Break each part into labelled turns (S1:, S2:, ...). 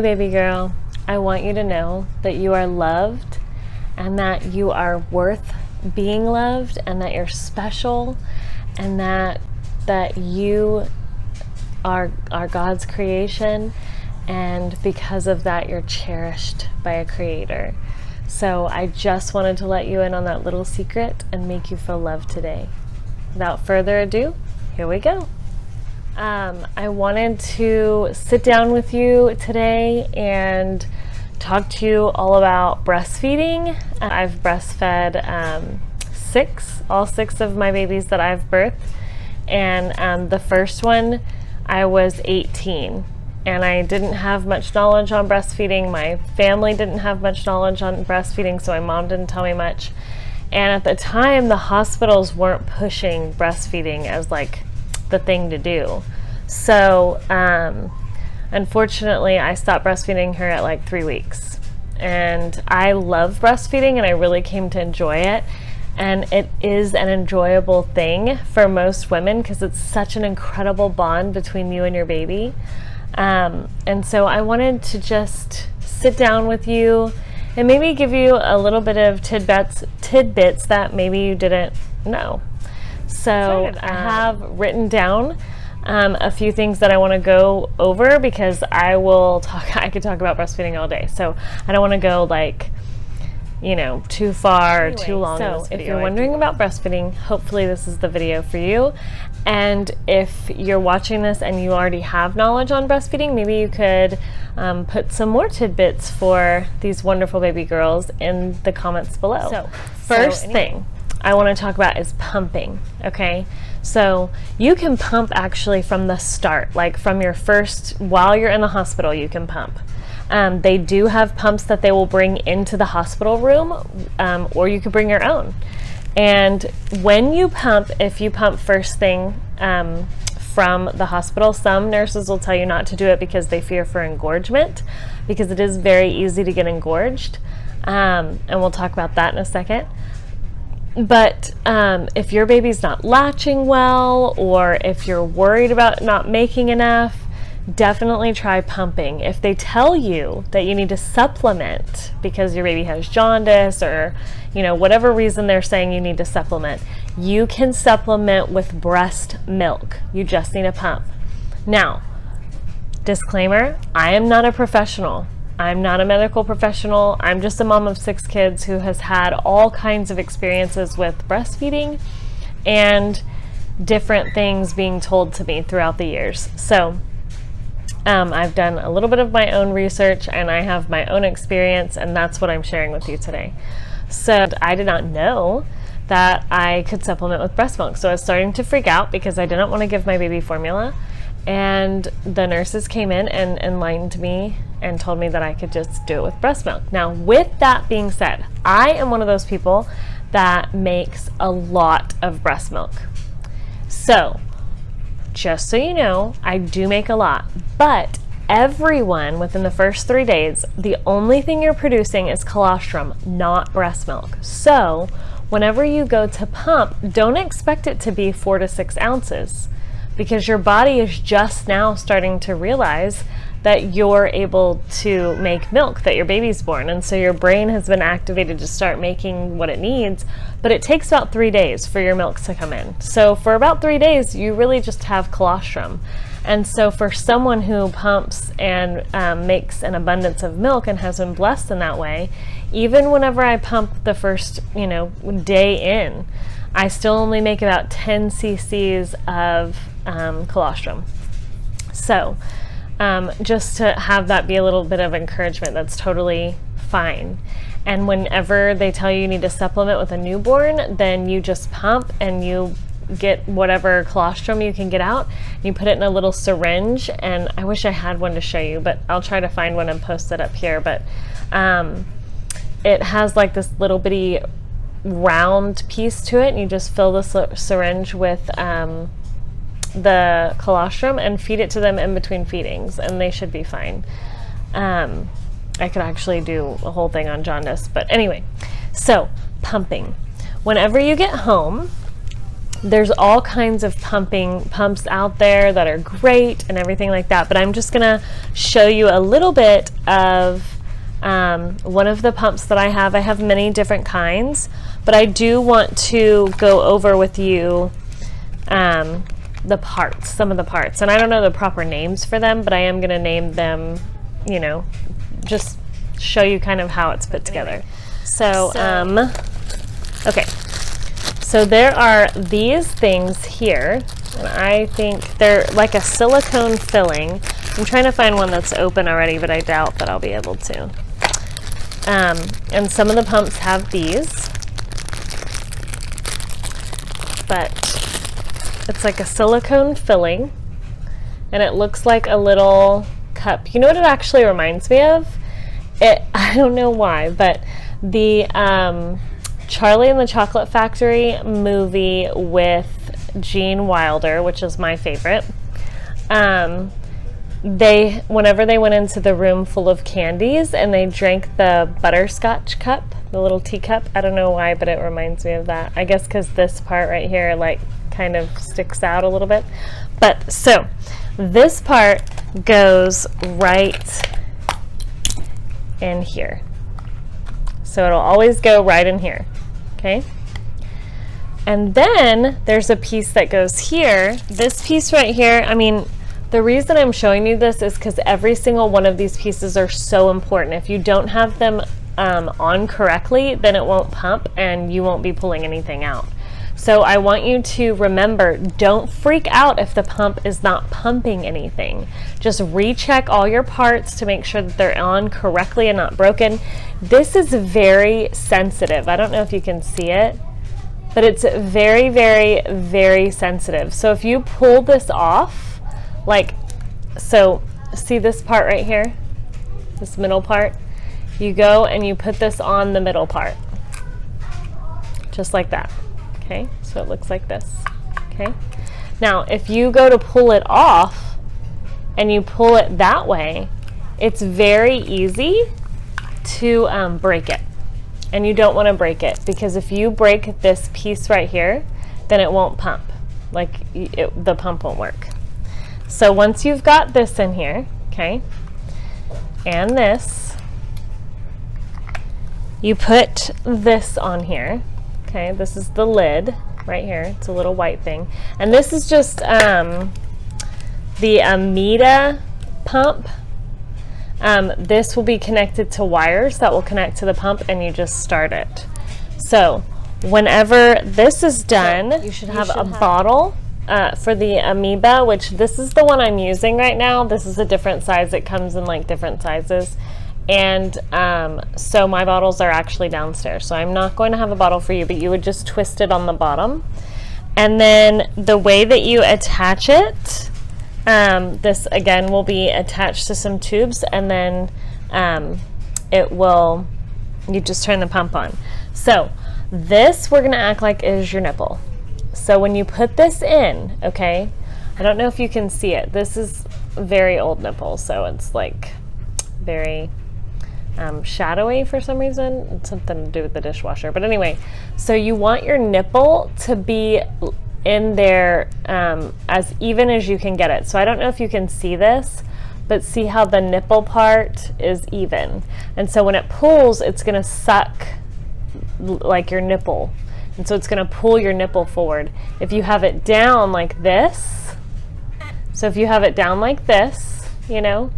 S1: baby girl, I want you to know that you are loved and that you are worth being loved and that you're special and that you are God's creation, and because of that you're cherished by a creator. So I just wanted to let you in on that little secret and make you feel loved today. Without further ado, here we go. I wanted to sit down with you today and talk to you all about breastfeeding. I've breastfed all six of my babies that I've birthed, and the first one I was 18, and I didn't have much knowledge on breastfeeding. My family didn't have much knowledge on breastfeeding, so my mom didn't tell me much. And at the time, the hospitals weren't pushing breastfeeding as like the thing to do. So unfortunately, I stopped breastfeeding her at like 3 weeks. And I love breastfeeding, and I really came to enjoy it. And it is an enjoyable thing for most women because it's such an incredible bond between you and your baby. And so I wanted to just sit down with you and maybe give you a little bit of tidbits that maybe you didn't know. So I have written down a few things that I want to go over because I could talk about breastfeeding all day. So I don't want to go like, too far or too long. So if you're wondering about breastfeeding, hopefully this is the video for you. And if you're watching this and you already have knowledge on breastfeeding, maybe you could put some more tidbits for these wonderful baby girls in the comments below. So first thing I want to talk about is pumping, okay? So you can pump actually from the start, like from your while you're in the hospital, you can pump. They do have pumps that they will bring into the hospital room, or you could bring your own. And when you pump, if you pump first thing from the hospital, some nurses will tell you not to do it because they fear for engorgement, because it is very easy to get engorged. And we'll talk about that in a second. But if your baby's not latching well, or if you're worried about not making enough, definitely try pumping. If they tell you that you need to supplement because your baby has jaundice or whatever reason they're saying you need to supplement, you can supplement with breast milk. You just need a pump. Now, disclaimer, I am not a professional. I'm not a medical professional. I'm just a mom of 6 kids who has had all kinds of experiences with breastfeeding and different things being told to me throughout the years. So I've done a little bit of my own research and I have my own experience, and that's what I'm sharing with you today. So I did not know that I could supplement with breast milk. So I was starting to freak out because I didn't want to give my baby formula. And the nurses came in and enlightened me and told me that I could just do it with breast milk. Now, with that being said, I am one of those people that makes a lot of breast milk. So just so you know, I do make a lot, but everyone within the first 3 days, the only thing you're producing is colostrum, not breast milk. So whenever you go to pump, don't expect it to be 4 to 6 ounces, because your body is just now starting to realize that you're able to make milk, that your baby's born. And so your brain has been activated to start making what it needs, but it takes about 3 days for your milk to come in. So for about 3 days, you really just have colostrum. And so for someone who pumps and makes an abundance of milk and has been blessed in that way, even whenever I pump the first, day in, I still only make about 10 cc's of colostrum. So just to have that be a little bit of encouragement, that's totally fine. And whenever they tell you need to supplement with a newborn, then you just pump and you get whatever colostrum you can get out. You put it in a little syringe, and I wish I had one to show you, but I'll try to find one and post it up here. But it has like this little bitty round piece to it, and you just fill the syringe with the colostrum and feed it to them in between feedings, and they should be fine. I could actually do a whole thing on jaundice, but anyway. So pumping, whenever you get home, there's all kinds of pumps out there that are great and everything like that, but I'm just gonna show you a little bit of one of the pumps that I have. I have many different kinds, but I do want to go over with you the parts, some of the parts, and I don't know the proper names for them, but I am gonna name them, you know, just show you kind of how it's put together. So, okay. So there are these things here, and I think they're like a silicone filling. I'm trying to find one that's open already, but I doubt that I'll be able to. And some of the pumps have these, but it's like a silicone filling, and it looks like a little cup. You know what it actually reminds me of? I don't know why, but the Charlie and the Chocolate Factory movie with Gene Wilder, which is my favorite. Whenever they went into the room full of candies and they drank the butterscotch cup, the little teacup. I don't know why, but it reminds me of that. I guess because this part right here, like, kind of sticks out a little bit. But so this part goes right in here. So it'll always go right in here, okay? And then there's a piece that goes here. This piece right here, I mean, the reason I'm showing you this is because every single one of these pieces are so important. If you don't have them on correctly, then it won't pump and you won't be pulling anything out. So I want you to remember, don't freak out if the pump is not pumping anything. Just recheck all your parts to make sure that they're on correctly and not broken. This is very sensitive. I don't know if you can see it, but it's very, very, very sensitive. So if you pull this off, like, so see this part right here, this middle part? You go and you put this on the middle part, just like that. Okay, so it looks like this. Okay, now if you go to pull it off and you pull it that way, it's very easy to break it, and you don't want to break it, because if you break this piece right here, then it won't pump, like the pump won't work. So once you've got this in here, okay, and this, you put this on here. Okay, this is the lid right here. It's a little white thing. And this is just the Amida pump. This will be connected to wires that will connect to the pump, and you just start it. So whenever this is done, you should have a bottle for the Amoeba, which this is the one I'm using right now. This is a different size. It comes in like different sizes. And so my bottles are actually downstairs, so I'm not going to have a bottle for you, but you would just twist it on the bottom. And then the way that you attach it, this again will be attached to some tubes, and then you just turn the pump on. So this we're gonna act like is your nipple. So when you put this in, okay, I don't know if you can see it. This is very old nipple, so it's like very shadowy for some reason. It's something to do with the dishwasher, but anyway, so you want your nipple to be in there as even as you can get it. So I don't know if you can see this, but see how the nipple part is even, and so when it pulls, it's gonna suck like your nipple, and so it's gonna pull your nipple forward. If you have it down like this, so if you have it down like this, you know,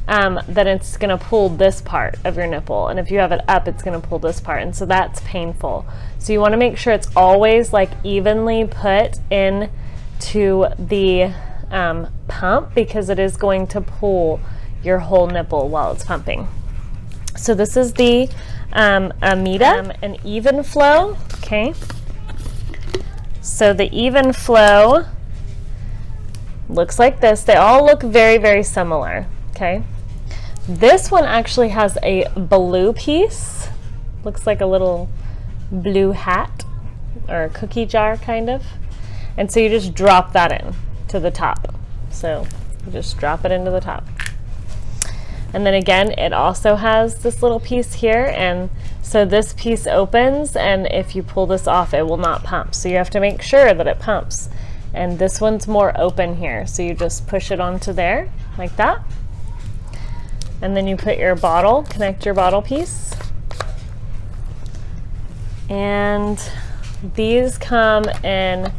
S1: then it's going to pull this part of your nipple, and if you have it up, it's going to pull this part, and so that's painful. So you want to make sure it's always like evenly put in to the pump, because it is going to pull your whole nipple while it's pumping. So this is the Amida, an even flow. Okay, so the even flow looks like this. They all look very, very similar. Okay, this one actually has a blue piece, looks like a little blue hat or a cookie jar kind of, and so you just drop that in to the top. So you just drop it into the top, and then again it also has this little piece here, and So this piece opens, and if you pull this off, it will not pump. So you have to make sure that it pumps. And this one's more open here. So you just push it onto there, like that. And then you put your bottle, connect your bottle piece. And these come in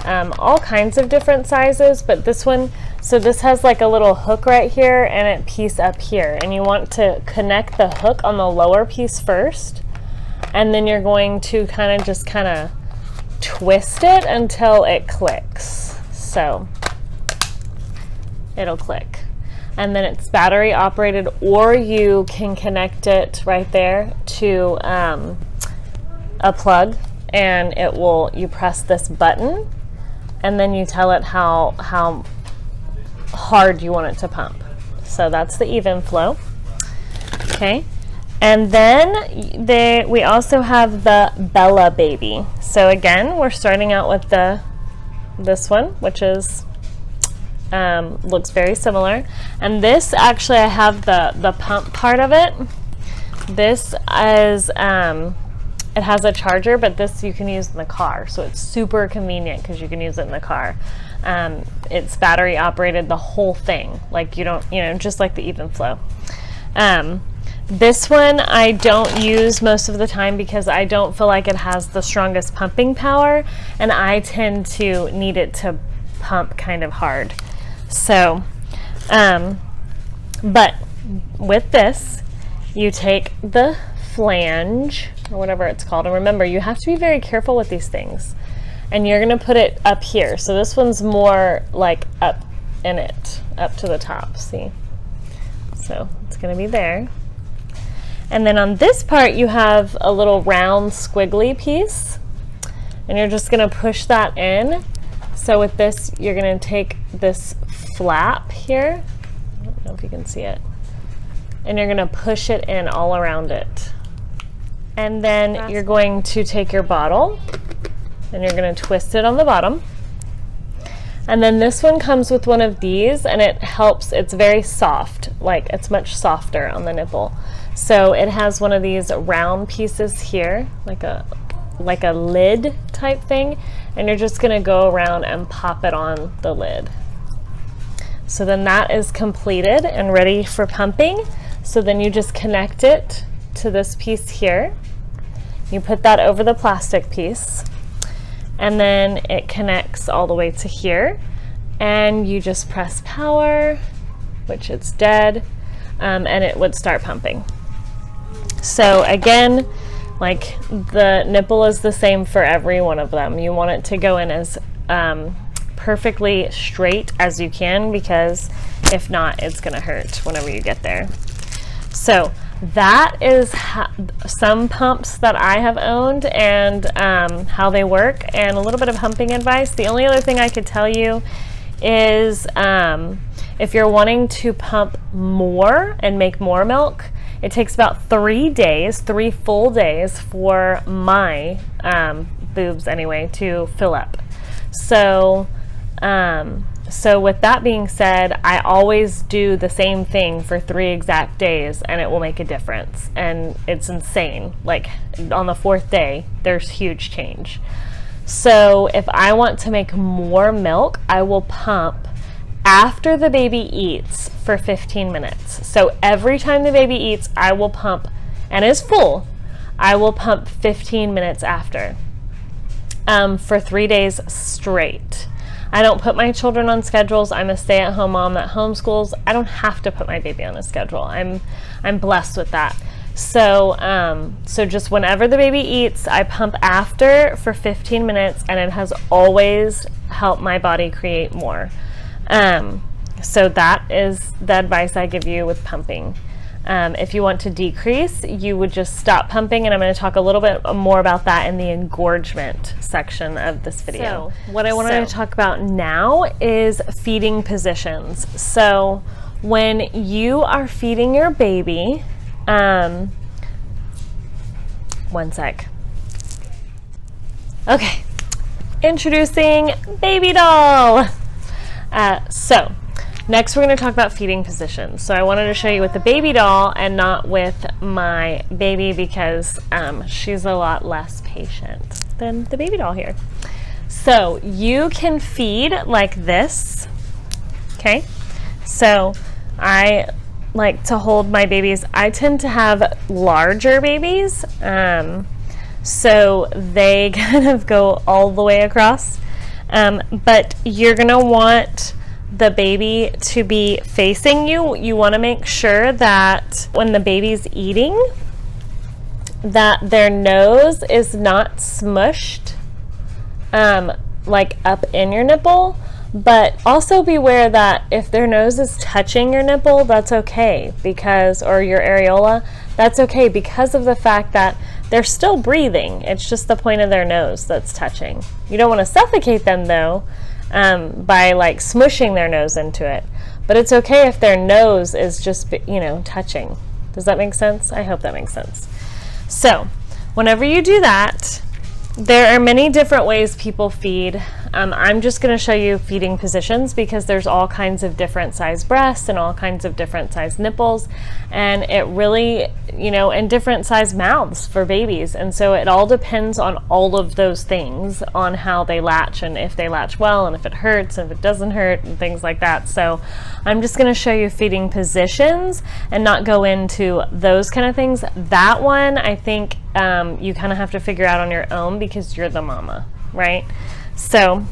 S1: all kinds of different sizes, but this one, so this has like a little hook right here and a piece up here, and you want to connect the hook on the lower piece first, and then you're going to kind of twist it until it clicks. So it'll click, and then it's battery operated, or you can connect it right there to a plug, and it will, you press this button and then you tell it how hard you want it to pump. So that's the even flow. Okay, and then we also have the Bella Baby. So again, we're starting out with this one, which is looks very similar. And this, actually, I have the pump part of it. This is it has a charger, but this you can use in the car, so it's super convenient because you can use it in the car. It's battery operated, the whole thing, like you don't, just like the even flow. This one I don't use most of the time because I don't feel like it has the strongest pumping power, and I tend to need it to pump kind of hard. So, but with this, you take the flange, or whatever it's called, and remember, you have to be very careful with these things, and you're going to put it up here. So this one's more like up in it, up to the top, see? So it's going to be there. And then on this part, you have a little round squiggly piece, and you're just going to push that in. So with this, you're going to take this flap here, I don't know if you can see it, and you're going to push it in all around it. And then you're going to take your bottle and you're going to twist it on the bottom. And then this one comes with one of these, and it helps, it's very soft, like it's much softer on the nipple. So it has one of these round pieces here, like a lid type thing, and you're just going to go around and pop it on the lid. So then that is completed and ready for pumping. So then you just connect it to this piece here. You put that over the plastic piece, and then it connects all the way to here, and you just press power, which it's dead, and it would start pumping. So again, like the nipple is the same for every one of them. You want it to go in as perfectly straight as you can, because if not, it's going to hurt whenever you get there. So that is some pumps that I have owned and how they work, and a little bit of pumping advice. The only other thing I could tell you is if you're wanting to pump more and make more milk, it takes about 3 days, 3 full days for my boobs anyway to fill up. So so with that being said, I always do the same thing for 3 exact days, and it will make a difference. And it's insane. Like on the 4th day, there's huge change. So if I want to make more milk, I will pump after the baby eats for 15 minutes. So every time the baby eats, I will pump, and is full, I will pump 15 minutes after for 3 days straight. I don't put my children on schedules. I'm a stay-at-home mom that homeschools. I don't have to put my baby on a schedule. I'm blessed with that. So so just whenever the baby eats, I pump after for 15 minutes, and it has always helped my body create more. So that is the advice I give you with pumping. If you want to decrease, you would just stop pumping, and I'm going to talk a little bit more about that in the engorgement section of this video. So what I wanted to talk about now is feeding positions. So when you are feeding your baby, one sec. Okay, introducing Baby Doll. So Next, we're going to talk about feeding positions. So I wanted to show you with the baby doll and not with my baby because she's a lot less patient than the baby doll here. So you can feed like this, okay? So I like to hold my babies. I tend to have larger babies, so they kind of go all the way across. But you're gonna want the baby to be facing you. You want to make sure that when the baby's eating, that their nose is not smushed like up in your nipple, but also beware that if their nose is touching your nipple, that's okay, because, or your areola, that's okay, because of the fact that they're still breathing. It's just the point of their nose that's touching. You don't want to suffocate them though, by like smushing their nose into it, but it's okay if their nose is just, you know, touching. Does that make sense? I hope that makes sense. So whenever you do that, there are many different ways people feed. I'm just going to show you feeding positions because there's all kinds of different size breasts and all kinds of different size nipples, and it really, you know, and different size mouths for babies. And so it all depends on all of those things, on how they latch and if they latch well and if it hurts and if it doesn't hurt and things like that. So I'm just going to show you feeding positions and not go into those kind of things. That one, I think you kind of have to figure out on your own because you're the mama, right? So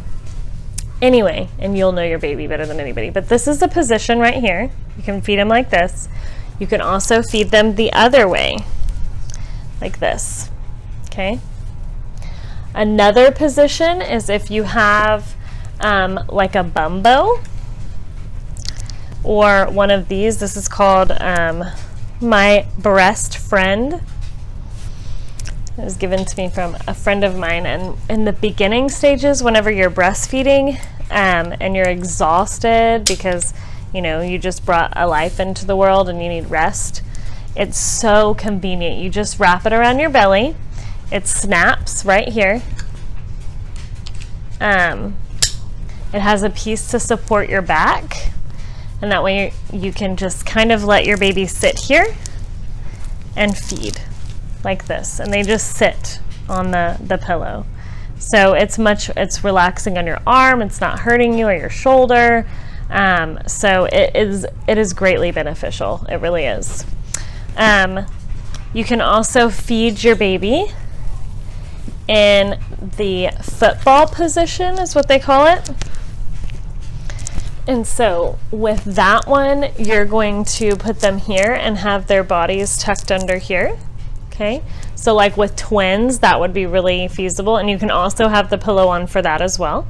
S1: anyway, and you'll know your baby better than anybody, but this is a position right here. You can feed them like this. You can also feed them the other way, like this, okay? Another position is if you have like a bumbo or one of these. This is called my breast friend. It was given to me from a friend of mine, and in the beginning stages, whenever you're breastfeeding and you're exhausted because, you know, you just brought a life into the world and you need rest, it's so convenient. You just wrap it around your belly. It snaps right here. It has a piece to support your back, and that way you can just kind of let your baby sit here and feed like this, and they just sit on the pillow. So it's relaxing on your arm, it's not hurting you or your shoulder. So it is greatly beneficial. It really is. You can also feed your baby in the football position, is what they call it. And so with that one, you're going to put them here and have their bodies tucked under here. Okay, so like with twins, that would be really feasible, and you can also have the pillow on for that as well.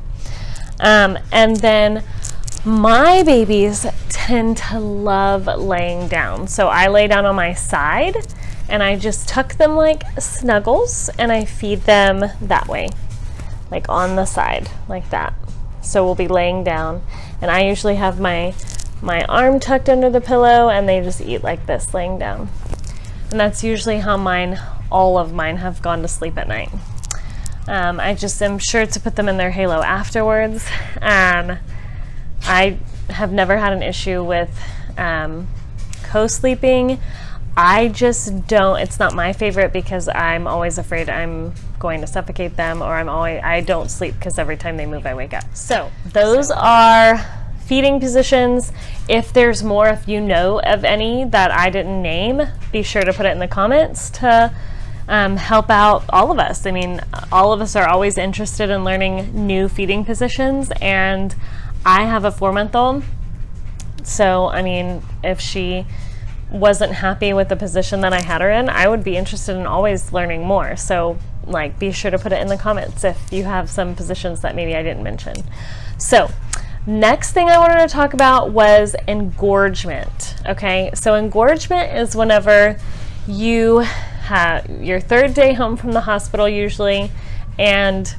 S1: And then my babies tend to love laying down, so I lay down on my side and I just tuck them like snuggles, and I feed them that way, like on the side, like that. So we'll be laying down, and I usually have my arm tucked under the pillow, and they just eat like this, laying down. And that's usually how all of mine have gone to sleep at night. I just am sure to put them in their halo afterwards. I have never had an issue with co-sleeping. I just don't, it's not my favorite because I'm always afraid I'm going to suffocate them, or I don't sleep because every time they move I wake up. So those are feeding positions. If there's more, if you know of any that I didn't name, be sure to put it in the comments to help out all of us. I mean, all of us are always interested in learning new feeding positions, and I have a 4-month-old. So, I mean, if she wasn't happy with the position that I had her in, I would be interested in always learning more. So, like, be sure to put it in the comments if you have some positions that maybe I didn't mention. So, next thing I wanted to talk about was engorgement. Okay, so engorgement is whenever you have your 3rd day home from the hospital usually, and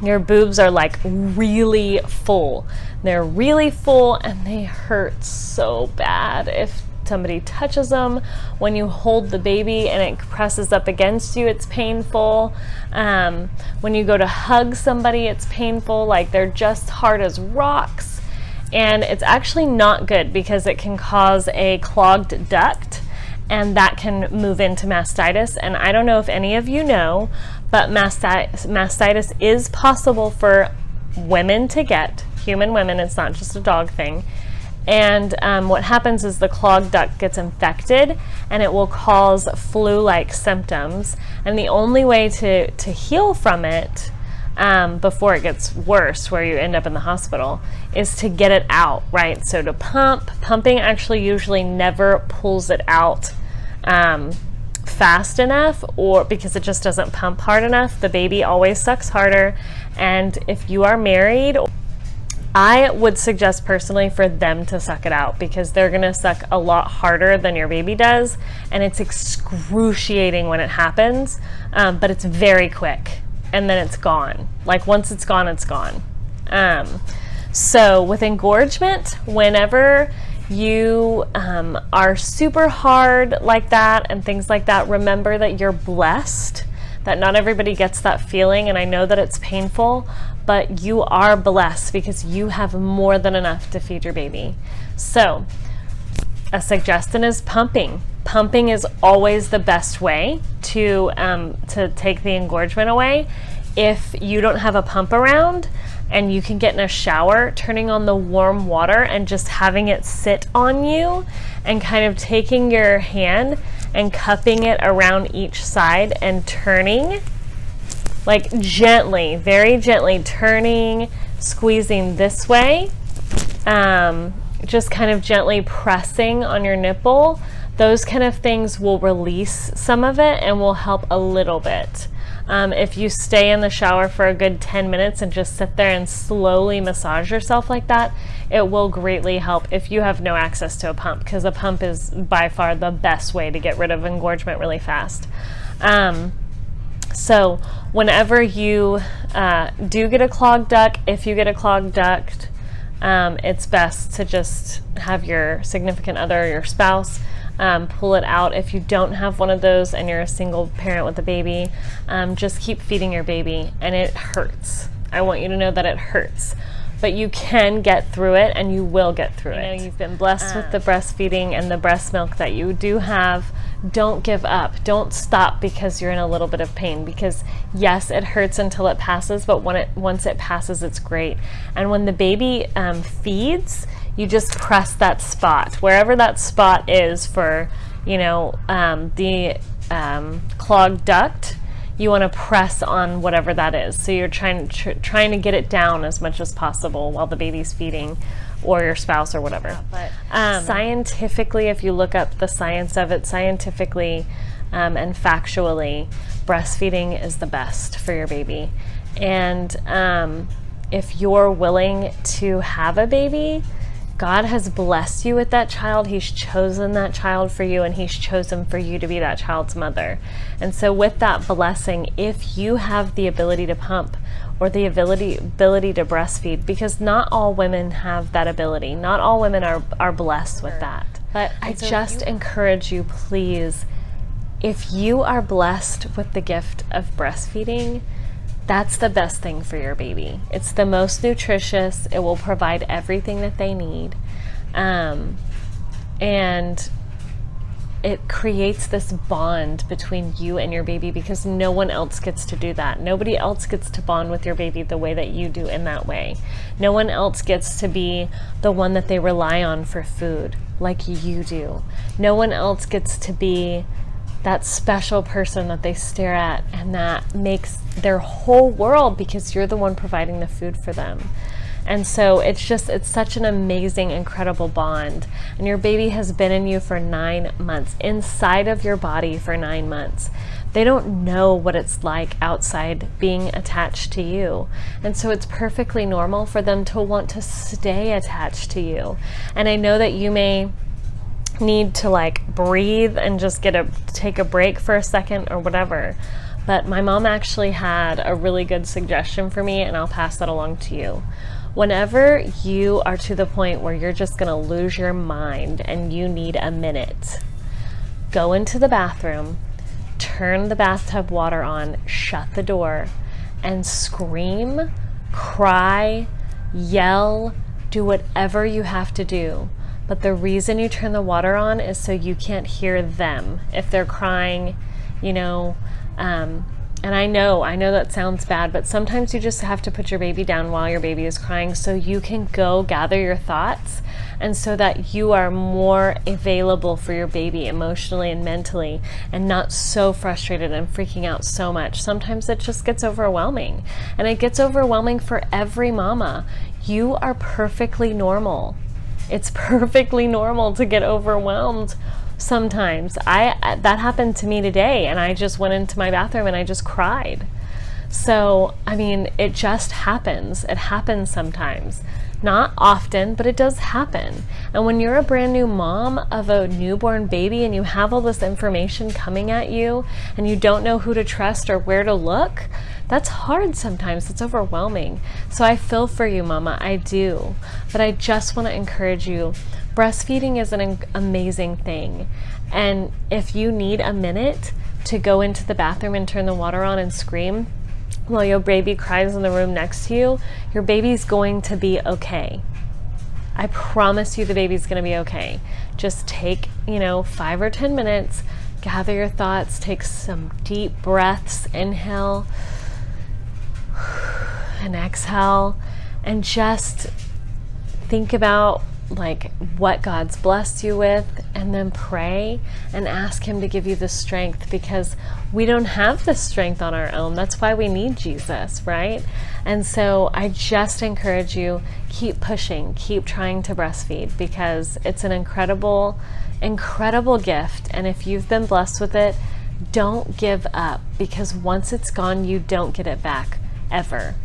S1: your boobs are like really full. They're really full and they hurt so bad if somebody touches them. When you hold the baby and it presses up against you, it's painful. When you go to hug somebody, it's painful. Like, they're just hard as rocks. And it's actually not good because it can cause a clogged duct, and that can move into mastitis. And I don't know if any of you know, but mastitis is possible for women to get, human women. It's not just a dog thing. And what happens is the clogged duct gets infected, and it will cause flu-like symptoms. And the only way to heal from it before it gets worse, where you end up in the hospital, is to get it out, right? So to pumping actually usually never pulls it out fast enough, or because it just doesn't pump hard enough. The baby always sucks harder. And if you are married, I would suggest personally for them to suck it out, because they're gonna suck a lot harder than your baby does, and it's excruciating when it happens, but it's very quick, and then it's gone. Like once it's gone, it's gone. So with engorgement, whenever you are super hard like that and things like that, remember that you're blessed, that not everybody gets that feeling, and I know that it's painful, but you are blessed because you have more than enough to feed your baby. So a suggestion is pumping. Pumping is always the best way to take the engorgement away. If you don't have a pump around and you can get in a shower, turning on the warm water and just having it sit on you, and kind of taking your hand and cupping it around each side and turning, like gently, very gently turning, squeezing this way, just kind of gently pressing on your nipple. Those kind of things will release some of it and will help a little bit. If you stay in the shower for a good 10 minutes and just sit there and slowly massage yourself like that, it will greatly help if you have no access to a pump, because a pump is by far the best way to get rid of engorgement really fast. So whenever you do get a clogged duct, if you get a clogged duct, it's best to just have your significant other or your spouse pull it out. If you don't have one of those and you're a single parent with a baby, just keep feeding your baby, and it hurts. I want you to know that it hurts, but you can get through it, and you will get through it. You know, you've been blessed with the breastfeeding and the breast milk that you do have. Don't give up. Don't stop because you're in a little bit of pain, because yes, it hurts until it passes, but once it passes, it's great. And when the baby feeds, you just press that spot, wherever that spot is for, you know, the clogged duct. You want to press on whatever that is. So you're trying to get it down as much as possible while the baby's feeding, or your spouse or whatever. But scientifically, if you look up the science of it, scientifically and factually, breastfeeding is the best for your baby. And if you're willing to have a baby, God has blessed you with that child. He's chosen that child for you, and he's chosen for you to be that child's mother. And so with that blessing, if you have the ability to pump or the ability to breastfeed, because not all women have that ability. Not all women are blessed with that. But I just encourage you, please, if you are blessed with the gift of breastfeeding, that's the best thing for your baby. It's the most nutritious. It will provide everything that they need. And it creates this bond between you and your baby, because no one else gets to do that. Nobody else gets to bond with your baby the way that you do in that way. No one else gets to be the one that they rely on for food like you do. No one else gets to be that special person that they stare at and that makes their whole world, because you're the one providing the food for them. And so it's such an amazing, incredible bond. And your baby has been in you for 9 months, inside of your body for 9 months. They don't know what it's like outside being attached to you. And so it's perfectly normal for them to want to stay attached to you. And I know that you may need to like breathe and just take a break for a second or whatever. But my mom actually had a really good suggestion for me, and I'll pass that along to you. Whenever you are to the point where you're just going to lose your mind and you need a minute, go into the bathroom, turn the bathtub water on, shut the door, and scream, cry, yell, Do whatever you have to do. But the reason you turn the water on is so you can't hear them if they're crying, you know. And I know that sounds bad, but sometimes you just have to put your baby down while your baby is crying so you can go gather your thoughts, and so that you are more available for your baby emotionally and mentally, and not so frustrated and freaking out so much. Sometimes it just gets overwhelming, and it gets overwhelming for every mama. You are perfectly normal. It's perfectly normal to get overwhelmed sometimes. That happened to me today, and I just went into my bathroom and I just cried. So, I mean, it just happens. It happens sometimes. Not often, but it does happen. And when you're a brand new mom of a newborn baby and you have all this information coming at you and you don't know who to trust or where to look, that's hard sometimes. It's overwhelming. So I feel for you, mama. I do. But I just want to encourage you. Breastfeeding is an amazing thing. And if you need a minute to go into the bathroom and turn the water on and scream while your baby cries in the room next to you, your baby's going to be okay. I promise you the baby's going to be okay. Just take, 5 or 10 minutes, gather your thoughts, take some deep breaths, inhale and exhale, and just think about what God's blessed you with, and then pray and ask him to give you the strength, because we don't have the strength on our own. That's why we need Jesus, right? And so I just encourage you, keep pushing, keep trying to breastfeed, because it's an incredible, incredible gift. And if you've been blessed with it, don't give up, because once it's gone, you don't get it back ever.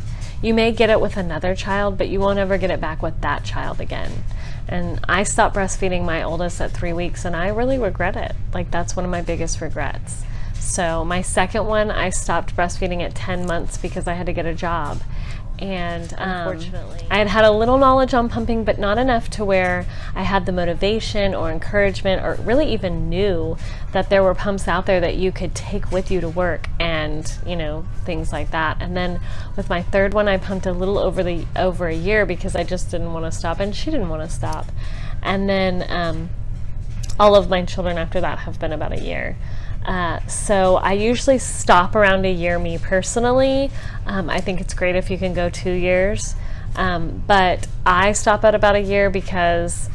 S1: You may get it with another child, but you won't ever get it back with that child again. And I stopped breastfeeding my oldest at 3 weeks, and I really regret it. That's one of my biggest regrets. So my second one, I stopped breastfeeding at 10 months because I had to get a job. And unfortunately, I had a little knowledge on pumping, but not enough to where I had the motivation or encouragement, or really even knew that there were pumps out there that you could take with you to work, and things like that. And then with my third one, I pumped a little over a year because I just didn't want to stop, and she didn't want to stop. And then all of my children after that have been about a year. So I usually stop around a year, me personally. I think it's great if you can go 2 years. But I stop at about a year because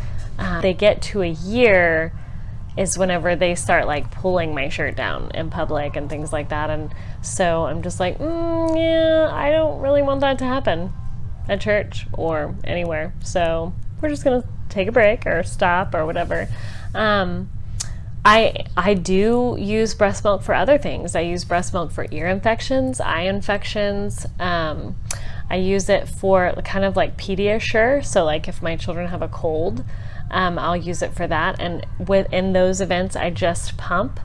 S1: they get to a year is whenever they start pulling my shirt down in public and things like that. And so I'm just yeah, I don't really want that to happen at church or anywhere. So we're just going to take a break or stop or whatever. I do use breast milk for other things. I use breast milk for ear infections, eye infections. I use it for kind of Pediasure. So if my children have a cold, I'll use it for that. And within those events, I just pump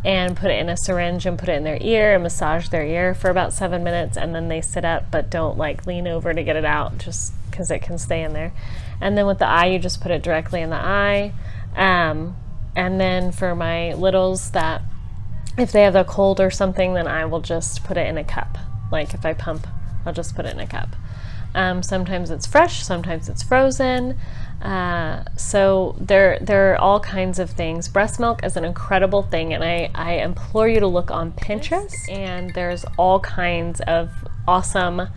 S1: and put it in a syringe and put it in their ear and massage their ear for about 7 minutes. And then they sit up, but don't lean over to get it out, just because it can stay in there. And then with the eye, you just put it directly in the eye. And then for my littles, that if they have a cold or something, then I will just put it in a cup. If I pump, I'll just put it in a cup. Sometimes it's fresh, sometimes it's frozen. So there are all kinds of things. Breast milk is an incredible thing, and I implore you to look on Pinterest, and there's all kinds of awesome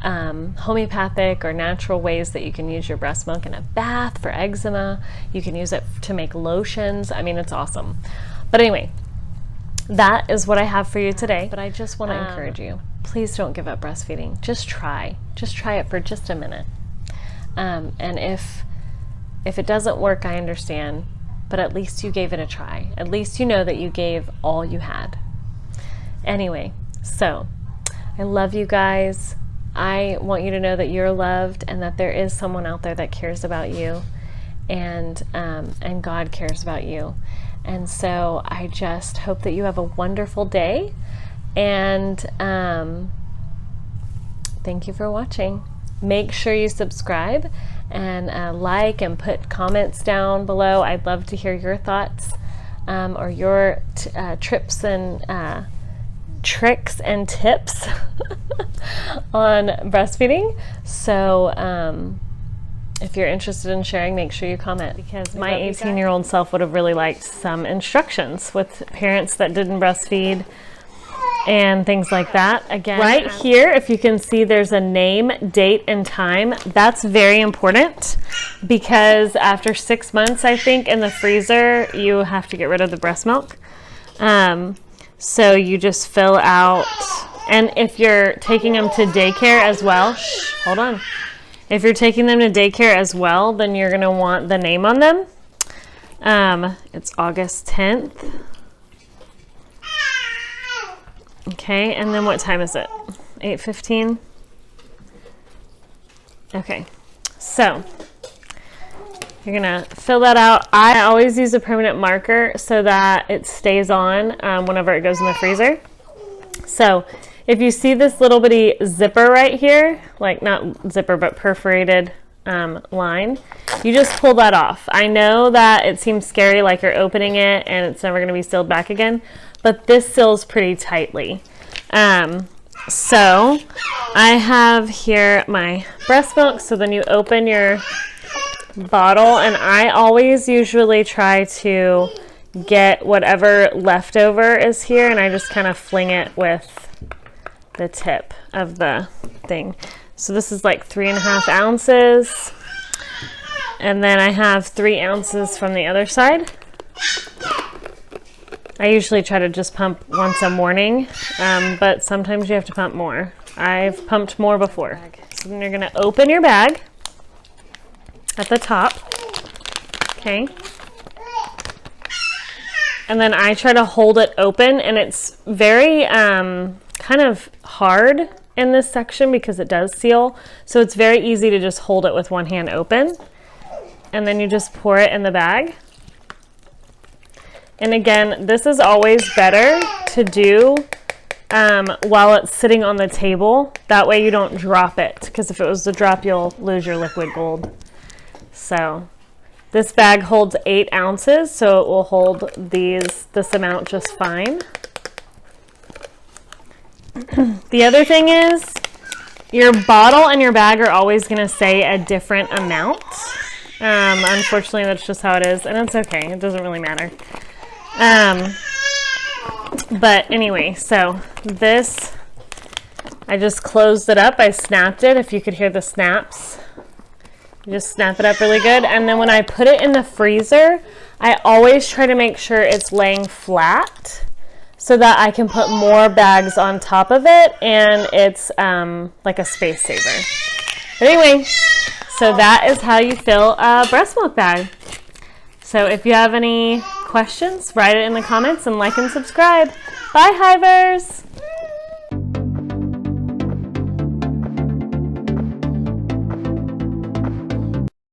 S1: homeopathic or natural ways that you can use your breast milk in a bath for eczema. You can use it to make lotions. I mean, it's awesome. But anyway, that is what I have for you today. But I just want to encourage you. Please don't give up breastfeeding. Just try. Just try it for just a minute. And if it doesn't work, I understand. But at least you gave it a try. At least you know that you gave all you had. Anyway, so I love you guys. I want you to know that you're loved, and that there is someone out there that cares about you, and God cares about you. And so I just hope that you have a wonderful day, and thank you for watching. Make sure you subscribe and like and put comments down below. I'd love to hear your thoughts or your tricks and tips on breastfeeding. So If you're interested in sharing, make sure you comment, because my 18-year-old self would have really liked some instructions with parents that didn't breastfeed and things like that. Again, right here, if you can see, there's a name, date, and time. That's very important, because after 6 months, I think, in the freezer, you have to get rid of the breast milk. So you just fill out, and if you're taking them to daycare as well, hold on. If you're taking them to daycare as well, then you're gonna want the name on them. It's August 10th. Okay, and then what time is it? 8:15? Okay, so you're gonna fill that out. I always use a permanent marker so that it stays on whenever it goes in the freezer. So if you see this little bitty zipper right here, like not zipper, but perforated line, you just pull that off. I know that it seems scary, like you're opening it and it's never gonna be sealed back again, but this seals pretty tightly. So I have here my breast milk. So then you open your bottle, and I always usually try to get whatever leftover is here, and I just kind of fling it with the tip of the thing. So this is like 3.5 ounces, and then I have 3 ounces from the other side. I usually try to just pump once a morning, but sometimes you have to pump more. I've pumped more before. So then you're gonna open your bag at the top, okay? And then I try to hold it open, and it's very kind of hard in this section because it does seal. So it's very easy to just hold it with one hand open. And then you just pour it in the bag. And again, this is always better to do while it's sitting on the table. That way you don't drop it, because if it was to drop, you'll lose your liquid gold. So this bag holds 8 ounces, so it will hold this amount just fine. The other thing is, your bottle and your bag are always going to say a different amount. Unfortunately, that's just how it is, and it's okay. It doesn't really matter. But anyway, so this, I just closed it up. I snapped it, if you could hear the snaps. You just snap it up really good. And then when I put it in the freezer, I always try to make sure it's laying flat so that I can put more bags on top of it, and it's like a space saver. But anyway, so that is how you fill a breast milk bag. So if you have any questions, write it in the comments, and like and subscribe. Bye, Hivers!